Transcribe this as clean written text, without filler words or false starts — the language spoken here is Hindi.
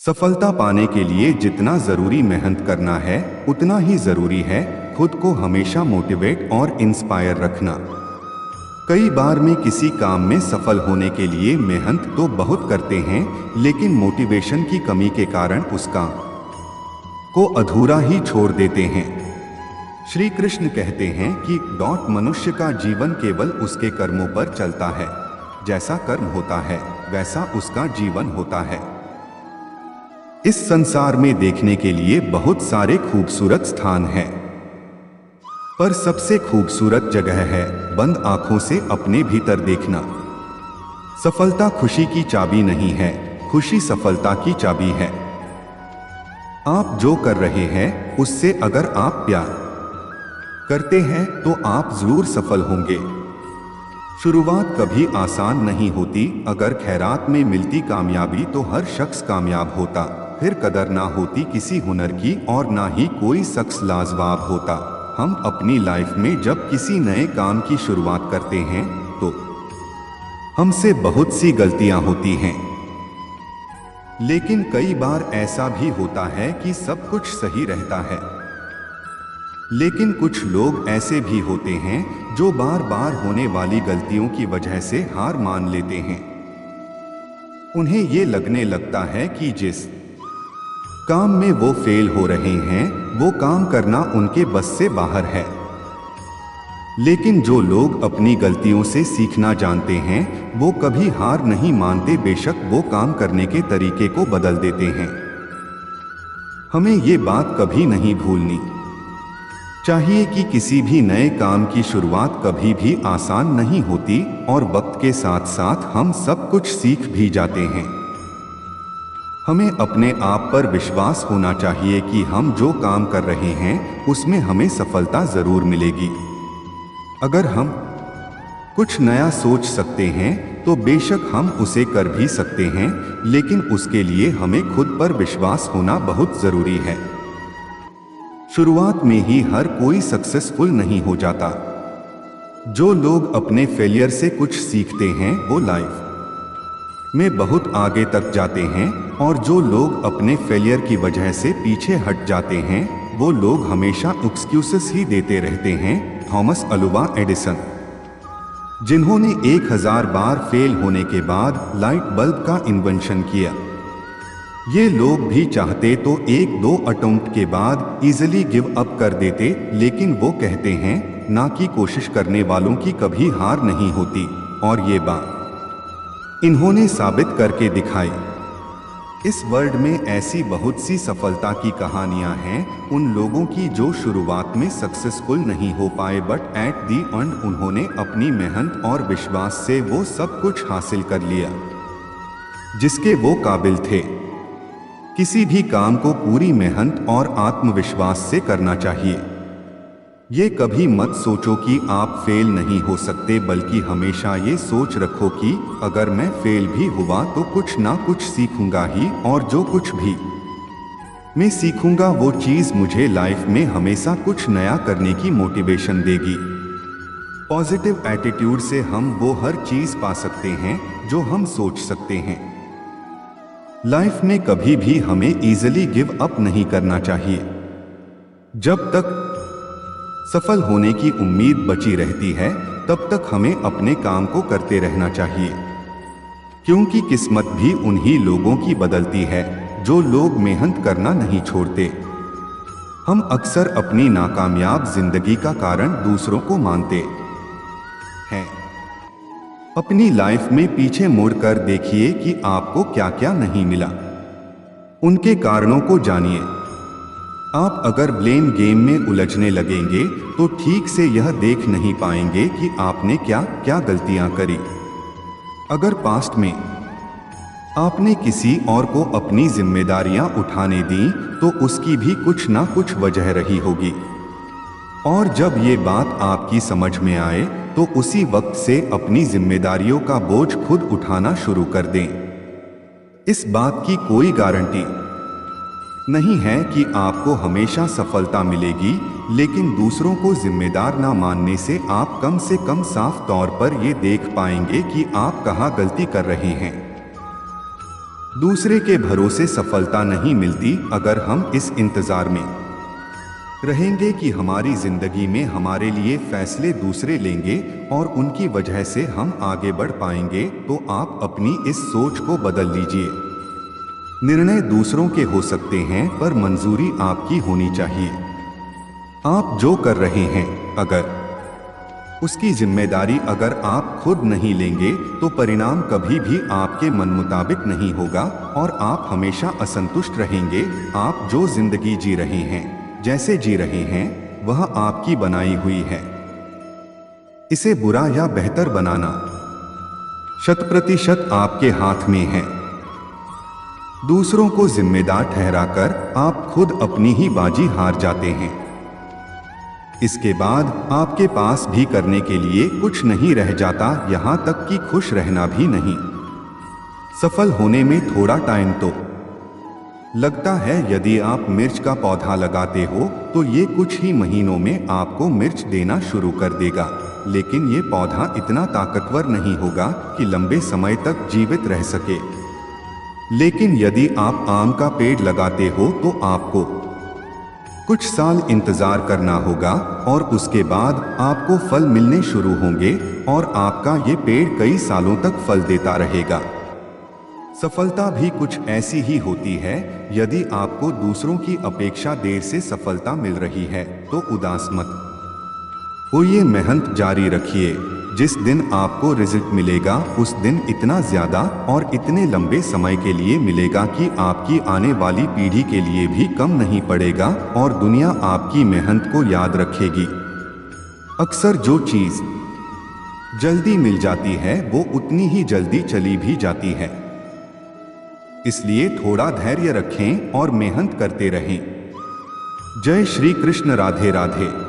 सफलता पाने के लिए जितना जरूरी मेहनत करना है उतना ही जरूरी है खुद को हमेशा मोटिवेट और इंस्पायर रखना। कई बार में किसी काम में सफल होने के लिए मेहनत तो बहुत करते हैं, लेकिन मोटिवेशन की कमी के कारण उस काम को अधूरा ही छोड़ देते हैं। श्री कृष्ण कहते हैं कि मनुष्य का जीवन केवल उसके कर्मों पर चलता है। जैसा कर्म होता है वैसा उसका जीवन होता है। इस संसार में देखने के लिए बहुत सारे खूबसूरत स्थान हैं, पर सबसे खूबसूरत जगह है बंद आंखों से अपने भीतर देखना। सफलता खुशी की चाबी नहीं है, खुशी सफलता की चाबी है। आप जो कर रहे हैं उससे अगर आप प्यार करते हैं तो आप जरूर सफल होंगे। शुरुआत कभी आसान नहीं होती। अगर खैरात में मिलती कामयाबी तो हर शख्स कामयाब होता। फिर कदर ना होती किसी हुनर की और ना ही कोई शख्स लाजवाब होता। हम अपनी लाइफ में जब किसी नए काम की शुरुआत करते हैं तो हमसे बहुत सी गलतियां होती हैं, लेकिन कई बार ऐसा भी होता है कि सब कुछ सही रहता है। लेकिन कुछ लोग ऐसे भी होते हैं जो बार बार होने वाली गलतियों की वजह से हार मान लेते हैं। उन्हें ये लगने लगता है कि जिस काम में वो फेल हो रहे हैं वो काम करना उनके बस से बाहर है। लेकिन जो लोग अपनी गलतियों से सीखना जानते हैं वो कभी हार नहीं मानते, बेशक वो काम करने के तरीके को बदल देते हैं। हमें ये बात कभी नहीं भूलनी चाहिए कि किसी भी नए काम की शुरुआत कभी भी आसान नहीं होती और वक्त के साथ साथ हम सब कुछ सीख भी जाते हैं। हमें अपने आप पर विश्वास होना चाहिए कि हम जो काम कर रहे हैं उसमें हमें सफलता जरूर मिलेगी। अगर हम कुछ नया सोच सकते हैं तो बेशक हम उसे कर भी सकते हैं, लेकिन उसके लिए हमें खुद पर विश्वास होना बहुत जरूरी है। शुरुआत में ही हर कोई सक्सेसफुल नहीं हो जाता। जो लोग अपने फेलियर से कुछ सीखते हैं वो लाइफ में बहुत आगे तक जाते हैं, और जो लोग अपने फेलियर की वजह से पीछे हट जाते हैं वो लोग हमेशा एक्सक्यूजेस ही देते रहते हैं। थॉमस अल्वा एडिसन, जिन्होंने 1000 बार फेल होने के बाद लाइट बल्ब का इन्वेंशन किया, ये लोग भी चाहते तो 1-2 अटेम्प्ट के बाद इजीली गिव अप कर देते, लेकिन वो कहते हैं ना कि कोशिश करने वालों की कभी हार नहीं होती। और ये बात इन्होंने साबित करके दिखाई। इस वर्ल्ड में ऐसी बहुत सी सफलता की कहानियां हैं उन लोगों की जो शुरुआत में सक्सेसफुल नहीं हो पाए, बट एट दी एंड उन्होंने अपनी मेहनत और विश्वास से वो सब कुछ हासिल कर लिया जिसके वो काबिल थे। किसी भी काम को पूरी मेहनत और आत्मविश्वास से करना चाहिए। ये कभी मत सोचो कि आप फेल नहीं हो सकते, बल्कि हमेशा ये सोच रखो कि अगर मैं फेल भी हुआ तो कुछ ना कुछ सीखूंगा ही, और जो कुछ भी मैं सीखूंगा वो चीज़ मुझे लाइफ में हमेशा कुछ नया करने की मोटिवेशन देगी। पॉजिटिव एटीट्यूड से हम वो हर चीज़ पा सकते हैं जो हम सोच सकते हैं। लाइफ में कभी भी हमें इजीली गिव अप नहीं करना चाहिए। जब तक सफल होने की उम्मीद बची रहती है तब तक हमें अपने काम को करते रहना चाहिए, क्योंकि किस्मत भी उन्हीं लोगों की बदलती है जो लोग मेहनत करना नहीं छोड़ते। हम अक्सर अपनी नाकामयाब जिंदगी का कारण दूसरों को मानते हैं। अपनी लाइफ में पीछे मुड़कर देखिए कि आपको क्या क्या नहीं मिला, उनके कारणों को जानिए। आप अगर ब्लेम गेम में उलझने लगेंगे तो ठीक से यह देख नहीं पाएंगे कि आपने क्या क्या गलतियां करी। अगर पास्ट में आपने किसी और को अपनी जिम्मेदारियां उठाने दी तो उसकी भी कुछ ना कुछ वजह रही होगी, और जब ये बात आपकी समझ में आए तो उसी वक्त से अपनी जिम्मेदारियों का बोझ खुद उठाना शुरू कर दें। इस बात की कोई गारंटी नहीं है कि आपको हमेशा सफलता मिलेगी, लेकिन दूसरों को जिम्मेदार ना मानने से आप कम से कम साफ तौर पर ये देख पाएंगे कि आप कहाँ गलती कर रहे हैं। दूसरे के भरोसे सफलता नहीं मिलती। अगर हम इस इंतजार में रहेंगे कि हमारी जिंदगी में हमारे लिए फैसले दूसरे लेंगे और उनकी वजह से हम आगे बढ़ पाएंगे, तो आप अपनी इस सोच को बदल लीजिए। निर्णय दूसरों के हो सकते हैं, पर मंजूरी आपकी होनी चाहिए। आप जो कर रहे हैं, अगर उसकी जिम्मेदारी अगर आप खुद नहीं लेंगे, तो परिणाम कभी भी आपके मन मुताबिक नहीं होगा और आप हमेशा असंतुष्ट रहेंगे। आप जो जिंदगी जी रहे हैं, जैसे जी रहे हैं, वह आपकी बनाई हुई है। इसे बुरा या बेहतर बनाना 100% आपके हाथ में है। दूसरों को जिम्मेदार ठहराकर आप खुद अपनी ही बाजी हार जाते हैं। इसके बाद आपके पास भी करने के लिए कुछ नहीं रह जाता, यहां तक कि खुश रहना भी नहीं। सफल होने में थोड़ा टाइम तो लगता है। यदि आप मिर्च का पौधा लगाते हो तो ये कुछ ही महीनों में आपको मिर्च देना शुरू कर देगा, लेकिन ये पौधा इतना ताकतवर नहीं होगा कि लंबे समय तक जीवित रह सके। लेकिन यदि आप आम का पेड़ लगाते हो तो आपको कुछ साल इंतजार करना होगा और उसके बाद आपको फल मिलने शुरू होंगे और आपका ये पेड़ कई सालों तक फल देता रहेगा। सफलता भी कुछ ऐसी ही होती है। यदि आपको दूसरों की अपेक्षा देर से सफलता मिल रही है तो उदास मत होइए, मेहनत जारी रखिए। जिस दिन आपको रिजल्ट मिलेगा उस दिन इतना ज्यादा और इतने लंबे समय के लिए मिलेगा कि आपकी आने वाली पीढ़ी के लिए भी कम नहीं पड़ेगा और दुनिया आपकी मेहनत को याद रखेगी। अक्सर जो चीज जल्दी मिल जाती है वो उतनी ही जल्दी चली भी जाती है। इसलिए थोड़ा धैर्य रखें और मेहनत करते रहें। जय श्री कृष्ण। राधे राधे।